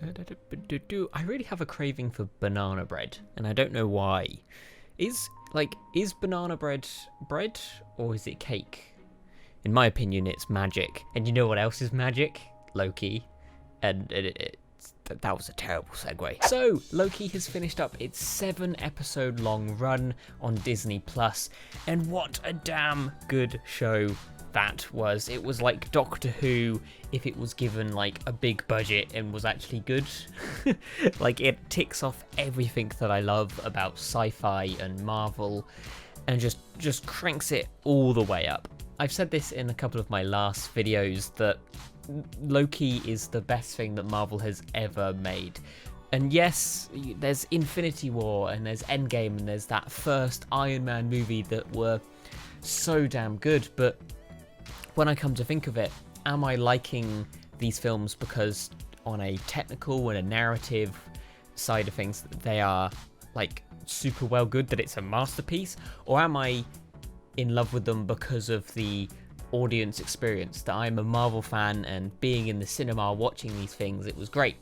I really have a craving for banana bread, and I don't know why. Is banana bread bread, or is it cake? In my opinion, it's magic. And you know what else is magic? Loki. And that was a terrible segue. So, Loki has finished up its 7-episode long run on Disney Plus, and what a damn good show that was. It was like Doctor Who if it was given like a big budget and was actually good. Like, it ticks off everything that I love about sci-fi and Marvel, and just cranks it all the way up. I've said this in a couple of my last videos that Loki is the best thing that Marvel has ever made. And yes, there's Infinity War and there's Endgame and there's that first Iron Man movie that were so damn good, but when I come to think of it, am I liking these films because on a technical and a narrative side of things they are like super well good, that it's a masterpiece, or am I in love with them because of the audience experience, that I'm a Marvel fan and being in the cinema watching these things, it was great?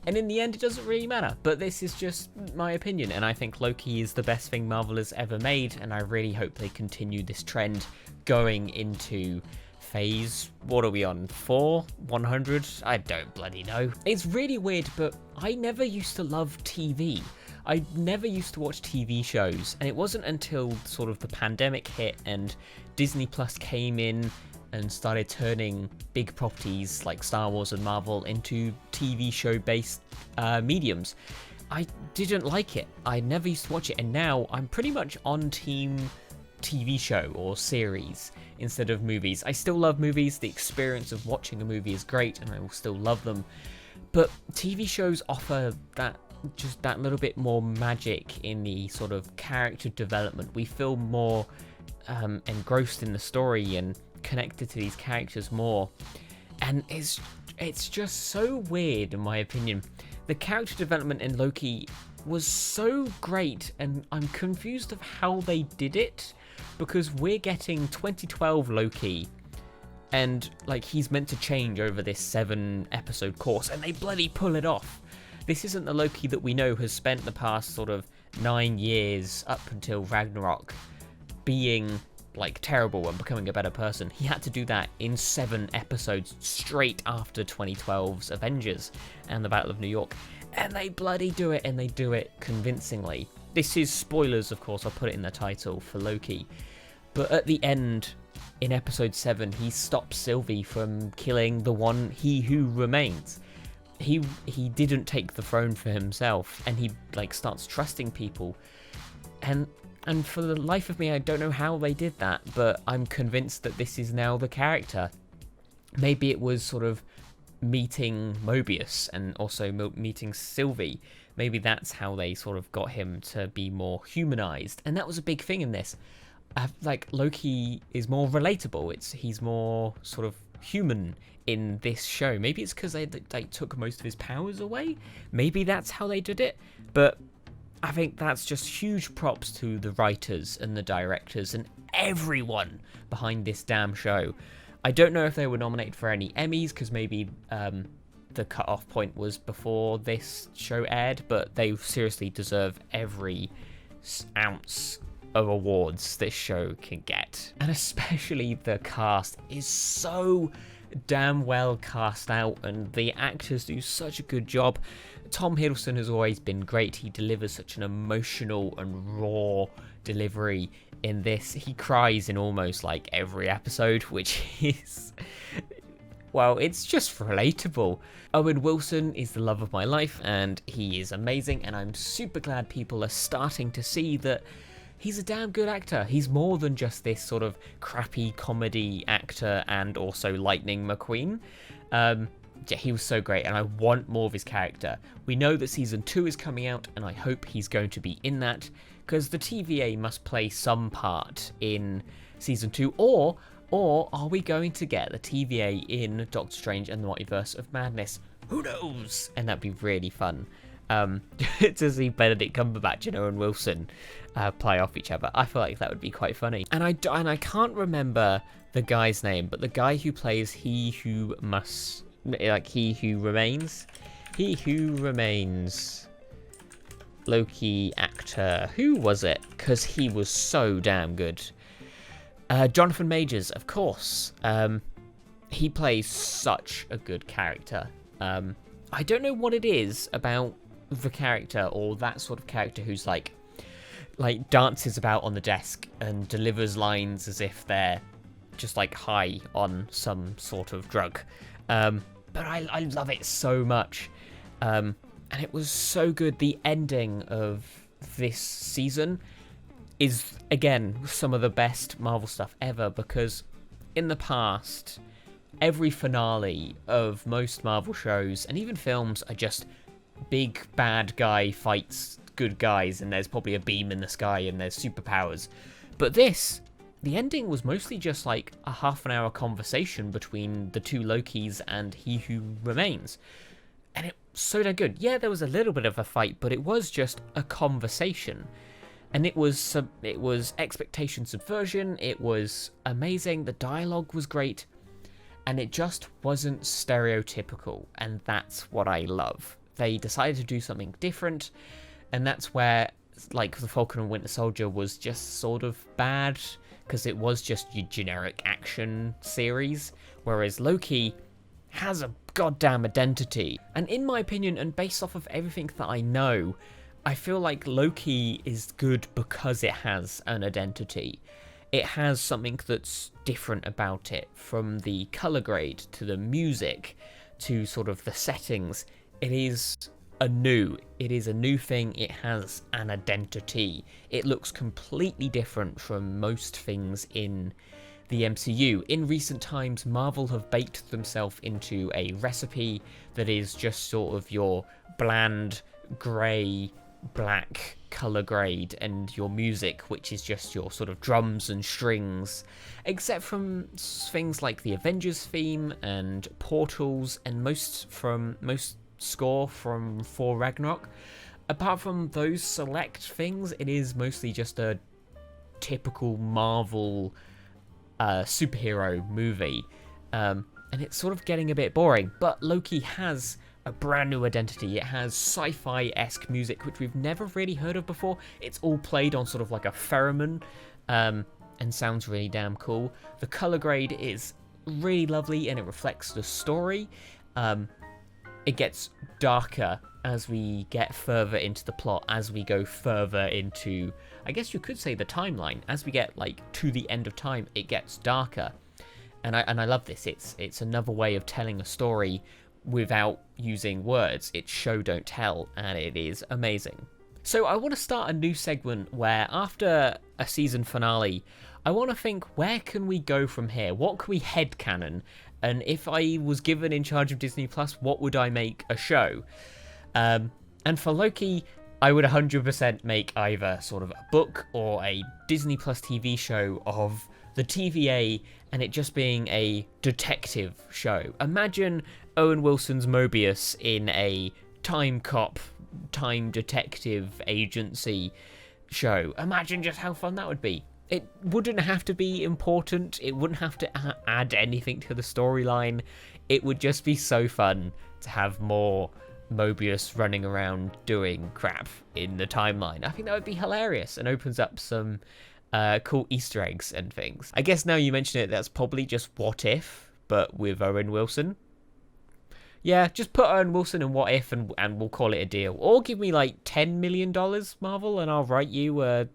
And in the end, it doesn't really matter, but this is just my opinion, and I think Loki is the best thing Marvel has ever made, and I really hope they continue this trend going into phase, what are we on, 100? I don't bloody know. It's really weird, but I never used to love TV. I never used to watch TV shows, and it wasn't until sort of the pandemic hit and Disney Plus came in and started turning big properties like Star Wars and Marvel into TV show based mediums. I didn't like it. I never used to watch it, and now I'm pretty much on team TV show or series instead of movies. I still love movies. The experience of watching a movie is great, and I will still love them. But TV shows offer that little bit more magic in the sort of character development. We feel more engrossed in the story and connected to these characters more, and it's just so weird in my opinion. The character development in Loki was so great, and I'm confused of how they did it, because we're getting 2012 Loki, and like he's meant to change over this 7-episode course, and they bloody pull it off. This isn't the Loki that we know has spent the past sort of 9 years up until Ragnarok being like terrible and becoming a better person. He had to do that in 7 episodes straight after 2012's Avengers and the Battle of New York, and they bloody do it, and they do it convincingly. This is spoilers, of course, I'll put it in the title for Loki, but at the end in episode 7 he stops Sylvie from killing the one He Who Remains. He didn't take the throne for himself, and he like starts trusting people, and for the life of me I don't know how they did that, but I'm convinced that this is now the character. Maybe it was sort of meeting Mobius and also meeting Sylvie. Maybe that's how they sort of got him to be more humanized, and that was a big thing in this. Like Loki is more relatable. He's more sort of human in this show. Maybe it's because they took most of his powers away. Maybe that's how they did it. But I think that's just huge props to the writers and the directors and everyone behind this damn show. I don't know if they were nominated for any Emmys, because maybe the cutoff point was before this show aired, but they seriously deserve every ounce of awards this show can get. And especially the cast is so damn well cast out, and the actors do such a good job. Tom Hiddleston has always been great. He delivers such an emotional and raw delivery in this. He cries in almost like every episode, which is, well, it's just relatable. Owen Wilson is the love of my life, and he is amazing, and I'm super glad people are starting to see that he's a damn good actor. He's more than just this sort of crappy comedy actor and also Lightning McQueen. Yeah, he was so great, and I want more of his character. We know that season 2 is coming out, and I hope he's going to be in that, because the TVA must play some part in season 2, or are we going to get the TVA in Doctor Strange and the Multiverse of Madness? Who knows? And that'd be really fun. To see Benedict Cumberbatch and Owen Wilson play off each other. I feel like that would be quite funny. And I can't remember the guy's name, but the guy who plays He Who Remains, He Who Remains. Loki actor. Who was it? Because he was so damn good. Jonathan Majors, of course. He plays such a good character. I don't know what it is about the character, or that sort of character who's like dances about on the desk and delivers lines as if they're just like high on some sort of drug. But I love it so much. And it was so good. The ending of this season is, again, some of the best Marvel stuff ever, because in the past, every finale of most Marvel shows and even films are just big bad guy fights good guys, and there's probably a beam in the sky and there's superpowers. But this, the ending was mostly just like a half-an-hour conversation between the two Lokis and He Who Remains. And it was so damn good. Yeah, there was a little bit of a fight, but it was just a conversation. And it was expectation subversion. It was amazing. The dialogue was great. And it just wasn't stereotypical. And that's what I love. They decided to do something different. And that's where, like, The Falcon and Winter Soldier was just sort of bad, because it was just your generic action series. Whereas Loki has a goddamn identity. And in my opinion, and based off of everything that I know, I feel like Loki is good because it has an identity. It has something that's different about it, from the color grade to the music to sort of the settings. It is a new thing. It has an identity. It looks completely different from most things in the MCU. In recent times, Marvel have baked themselves into a recipe that is just sort of your bland, grey, black color grade, and your music, which is just your sort of drums and strings, except from things like the Avengers theme and Portals and most score from Thor Ragnarok. Apart from those select things, it is mostly just a typical Marvel superhero movie, and it's sort of getting a bit boring. But Loki has a brand new identity. It has sci-fi-esque music, which we've never really heard of before. It's all played on sort of like a theremin, and sounds really damn cool. The color grade is really lovely, and it reflects the story. It gets darker as we get further into the plot, as we go further into, I guess you could say, the timeline. As we get like to the end of time, it gets darker, and I love this. It's another way of telling a story without using words. It's show don't tell, and it is amazing. So I want to start a new segment where, after a season finale, I want to think, where can we go from here? What can we headcanon? And if I was given in charge of Disney Plus, what would I make a show? And for Loki, I would 100% make either sort of a book or a Disney Plus TV show of the TVA, and it just being a detective show. Imagine Owen Wilson's Mobius in a time cop, time detective agency show. Imagine just how fun that would be. It wouldn't have to be important. It wouldn't have to add anything to the storyline. It would just be so fun to have more Mobius running around doing crap in the timeline. I think that would be hilarious and opens up some cool Easter eggs and things. I guess now you mention it, that's probably just What If, but with Owen Wilson. Yeah, just put Owen Wilson in What If and we'll call it a deal. Or give me like $10 million, Marvel, and I'll write you a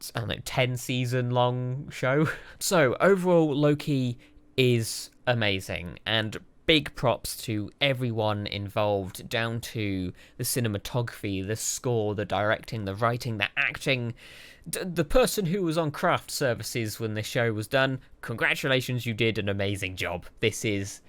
10-season long show. So overall, Loki is amazing, and big props to everyone involved, down to the cinematography, the score, the directing, the writing, the acting, the person who was on craft services when the show was done. Congratulations, you did an amazing job. This is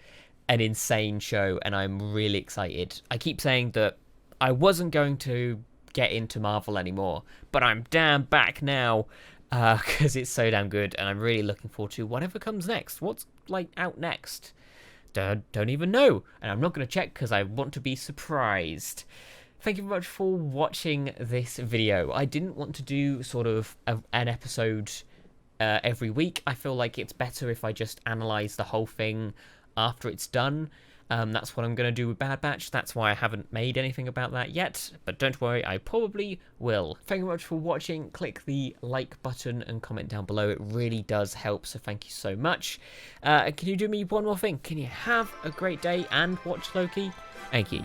an insane show, and I'm really excited. I keep saying that I wasn't going to get into Marvel anymore, but I'm damn back now, because it's so damn good, and I'm really looking forward to whatever comes next. What's like out next? Don't even know, and I'm not going to check because I want to be surprised. Thank you very much for watching this video. I didn't want to do sort of an episode every week. I feel like it's better if I just analyze the whole thing after it's done. That's what I'm going to do with Bad Batch. That's why I haven't made anything about that yet, but don't worry, I probably will. Thank you very much for watching. Click the like button and comment down below. It really does help, so thank you so much. Can you do me one more thing? Can you have a great day and watch Loki? Thank you.